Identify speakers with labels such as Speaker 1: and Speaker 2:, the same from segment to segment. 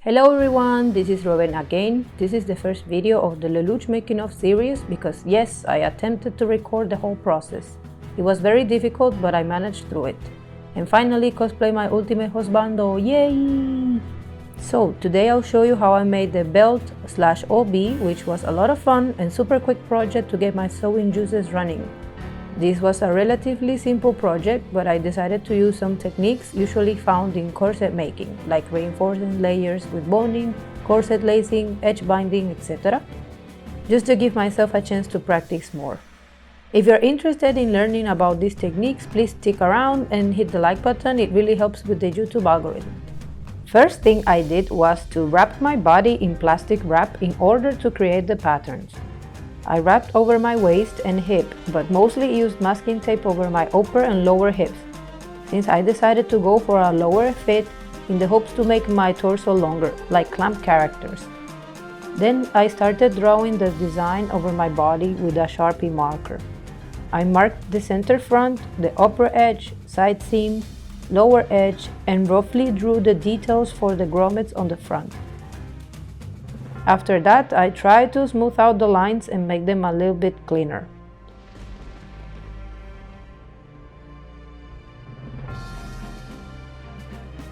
Speaker 1: Hello everyone, this is Robin again. This is the first video of the Lelouch making of series because yes, I attempted to record the whole process. It was very difficult, but I managed through it. And finally cosplay my ultimate husbando, yay! So today I'll show you how I made the belt/OB, which was a lot of fun and super quick project to get my sewing juices running. This was a relatively simple project, but I decided to use some techniques usually found in corset making, like reinforcing layers with boning, corset lacing, edge binding, etc., just to give myself a chance to practice more. If you're interested in learning about these techniques, please stick around and hit the like button. It really helps with the YouTube algorithm. First thing I did was to wrap my body in plastic wrap in order to create the patterns. I wrapped over my waist and hip, but mostly used masking tape over my upper and lower hips, since I decided to go for a lower fit in the hopes to make my torso longer, like clamp characters. Then I started drawing the design over my body with a Sharpie marker. I marked the center front, the upper edge, side seam, lower edge, and roughly drew the details for the grommets on the front. After that, I tried to smooth out the lines and make them a little bit cleaner.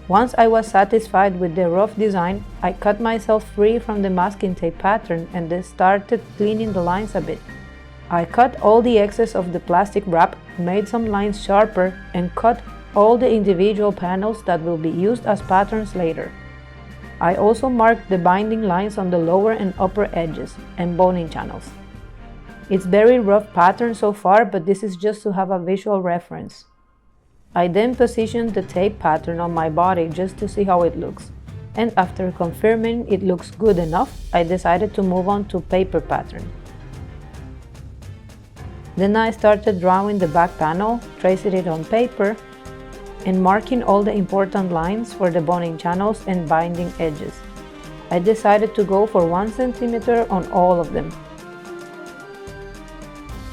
Speaker 1: Once I was satisfied with the rough design, I cut myself free from the masking tape pattern and then started cleaning the lines a bit. I cut all the excess of the plastic wrap, made some lines sharper, and cut all the individual panels that will be used as patterns later. I also marked the binding lines on the lower and upper edges and boning channels. It's very rough pattern so far, but this is just to have a visual reference. I then positioned the tape pattern on my body just to see how it looks, and after confirming it looks good enough, I decided to move on to paper pattern. Then I started drawing the back panel, tracing it on paper, and marking all the important lines for the boning channels and binding edges. I decided to go for 1 cm on all of them.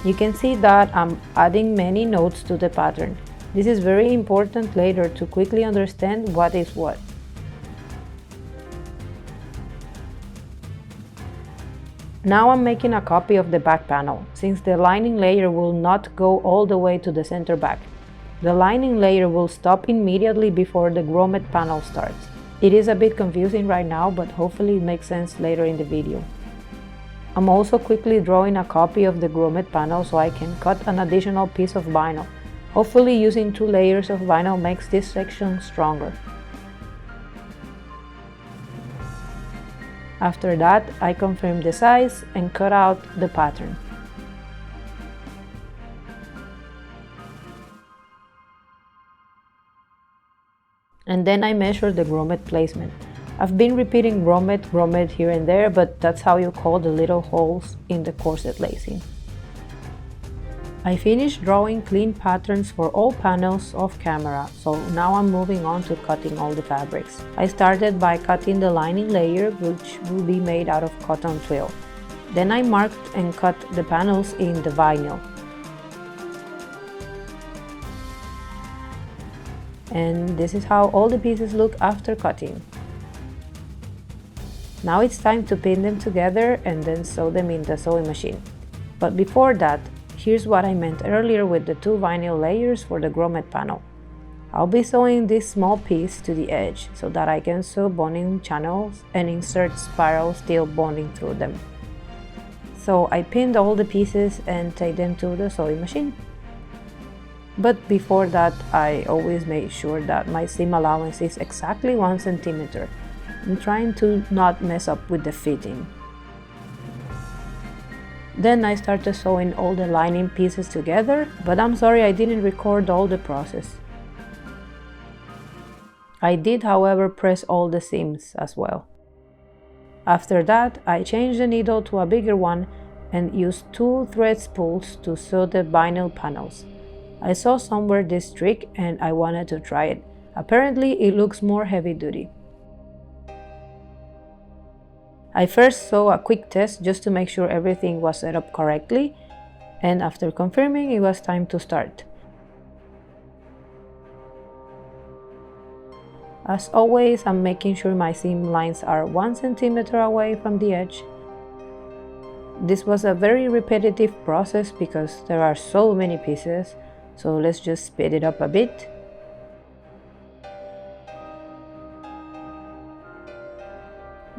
Speaker 1: You can see that I'm adding many notes to the pattern. This is very important later to quickly understand what is what. Now I'm making a copy of the back panel, since the lining layer will not go all the way to the center back. The lining layer will stop immediately before the grommet panel starts. It is a bit confusing right now, but hopefully it makes sense later in the video. I'm also quickly drawing a copy of the grommet panel so I can cut an additional piece of vinyl. Hopefully using 2 layers of vinyl makes this section stronger. After that, I confirmed the size and cut out the pattern. And then I measured the grommet placement. I've been repeating grommet here and there, but that's how you call the little holes in the corset lacing. I finished drawing clean patterns for all panels off camera, so now I'm moving on to cutting all the fabrics. I started by cutting the lining layer, which will be made out of cotton twill. Then I marked and cut the panels in the vinyl. And this is how all the pieces look after cutting. Now it's time to pin them together and then sew them in the sewing machine. But before that, here's what I meant earlier with the 2 vinyl layers for the grommet panel. I'll be sewing this small piece to the edge so that I can sew boning channels and insert spiral steel boning through them. So I pinned all the pieces and take them to the sewing machine. But before that, I always make sure that my seam allowance is exactly 1 cm. I'm trying to not mess up with the fitting. Then I started sewing all the lining pieces together, but I'm sorry I didn't record all the process. I did, however, press all the seams as well. After that, I changed the needle to a bigger one and used 2 thread spools to sew the vinyl panels. I saw somewhere this trick and I wanted to try it. Apparently it looks more heavy duty. I first saw a quick test just to make sure everything was set up correctly, and after confirming it was time to start. As always, I'm making sure my seam lines are 1 centimeter away from the edge. This was a very repetitive process because there are so many pieces, so let's just speed it up a bit.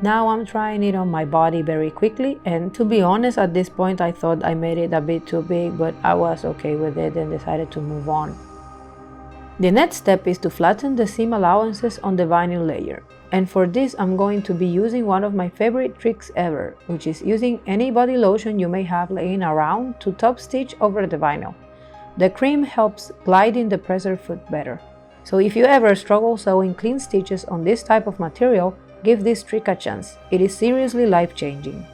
Speaker 1: Now I'm trying it on my body very quickly, and to be honest, at this point I thought I made it a bit too big, but I was okay with it and decided to move on. The next step is to flatten the seam allowances on the vinyl layer. And for this I'm going to be using one of my favorite tricks ever, which is using any body lotion you may have laying around to top stitch over the vinyl. The cream helps gliding the presser foot better. So if you ever struggle sewing clean stitches on this type of material, give this trick a chance. It is seriously life-changing.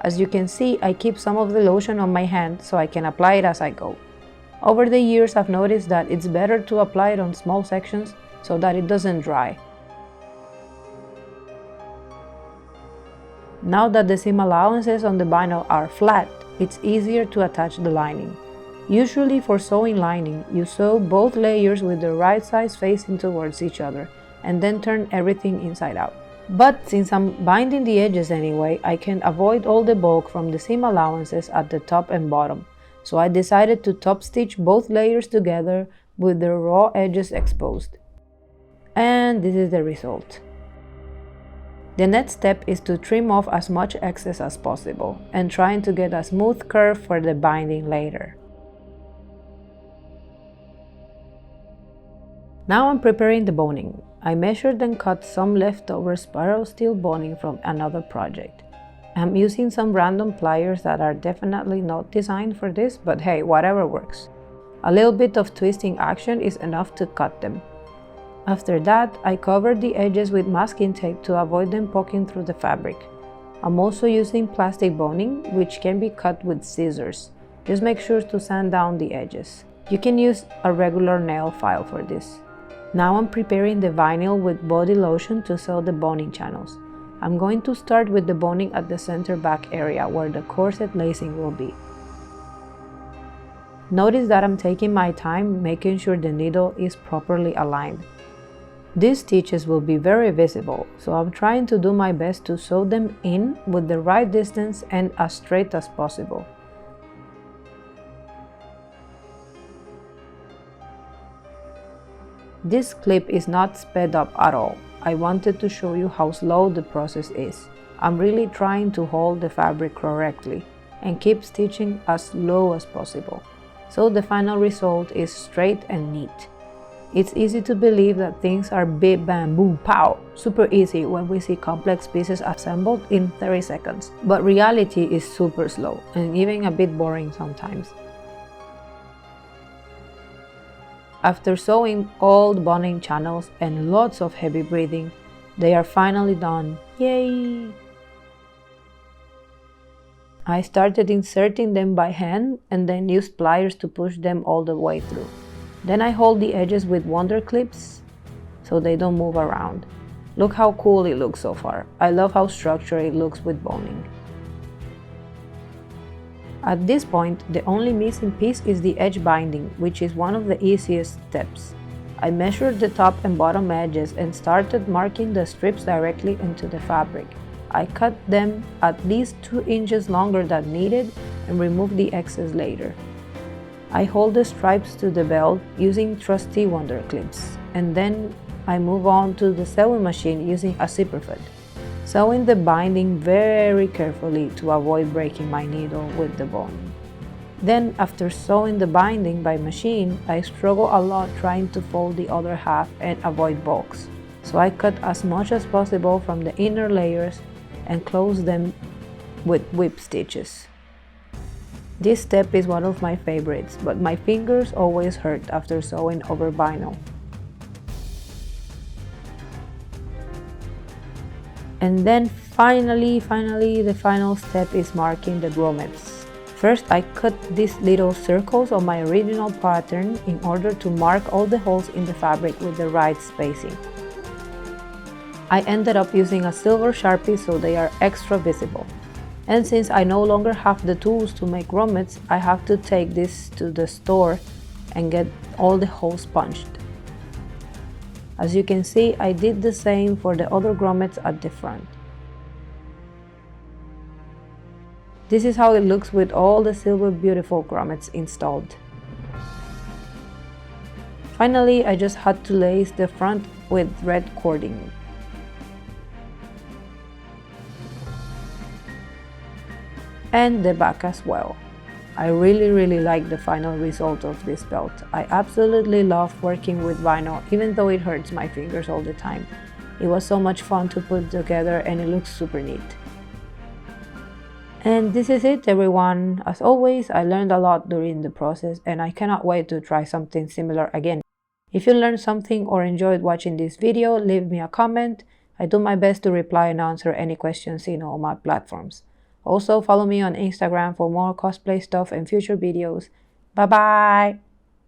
Speaker 1: As you can see, I keep some of the lotion on my hand so I can apply it as I go. Over the years I've noticed that it's better to apply it on small sections so that it doesn't dry. Now that the seam allowances on the vinyl are flat, it's easier to attach the lining. Usually for sewing lining, you sew both layers with the right sides facing towards each other and then turn everything inside out. But since I'm binding the edges anyway, I can avoid all the bulk from the seam allowances at the top and bottom. So I decided to top stitch both layers together with the raw edges exposed. And this is the result. The next step is to trim off as much excess as possible and trying to get a smooth curve for the binding later. Now I'm preparing the boning. I measured and cut some leftover spiral steel boning from another project. I'm using some random pliers that are definitely not designed for this, but hey, whatever works. A little bit of twisting action is enough to cut them. After that, I covered the edges with masking tape to avoid them poking through the fabric. I'm also using plastic boning, which can be cut with scissors. Just make sure to sand down the edges. You can use a regular nail file for this. Now I'm preparing the vinyl with body lotion to sew the boning channels. I'm going to start with the boning at the center back area where the corset lacing will be. Notice that I'm taking my time making sure the needle is properly aligned. These stitches will be very visible, so I'm trying to do my best to sew them in with the right distance and as straight as possible. This clip is not sped up at all. I wanted to show you how slow the process is. I'm really trying to hold the fabric correctly and keep stitching as low as possible. So the final result is straight and neat. It's easy to believe that things are big bam boom pow, super easy when we see complex pieces assembled in 30 seconds. But reality is super slow and even a bit boring sometimes. After sewing all the boning channels and lots of heavy breathing, they are finally done. Yay! I started inserting them by hand and then used pliers to push them all the way through. Then I hold the edges with wonder clips so they don't move around. Look how cool it looks so far. I love how structured it looks with boning. At this point, the only missing piece is the edge binding, which is one of the easiest steps. I measured the top and bottom edges and started marking the strips directly into the fabric. I cut them at least 2 inches longer than needed and removed the excess later. I hold the stripes to the belt using trusty wonder clips, and then I move on to the sewing machine using a zipper foot, sewing the binding very carefully to avoid breaking my needle with the boning. Then, after sewing the binding by machine, I struggle a lot trying to fold the other half and avoid bulks. So I cut as much as possible from the inner layers and close them with whip stitches. This step is one of my favorites, but my fingers always hurt after sewing over vinyl. And then finally, the final step is marking the grommets. First, I cut these little circles on my original pattern in order to mark all the holes in the fabric with the right spacing. I ended up using a silver Sharpie so they are extra visible. And since I no longer have the tools to make grommets, I have to take this to the store and get all the holes punched. As you can see, I did the same for the other grommets at the front. This is how it looks with all the silver beautiful grommets installed. Finally, I just had to lace the front with red cording. And the back as well. I really like the final result of this belt. I absolutely love working with vinyl, even though it hurts my fingers all the time. It was so much fun to put together and it looks super neat. And this is it, everyone. As always, I learned a lot during the process and I cannot wait to try something similar again. If you learned something or enjoyed watching this video, leave me a comment. I do my best to reply and answer any questions in all my platforms. Also, follow me on Instagram for more cosplay stuff and future videos. Bye bye!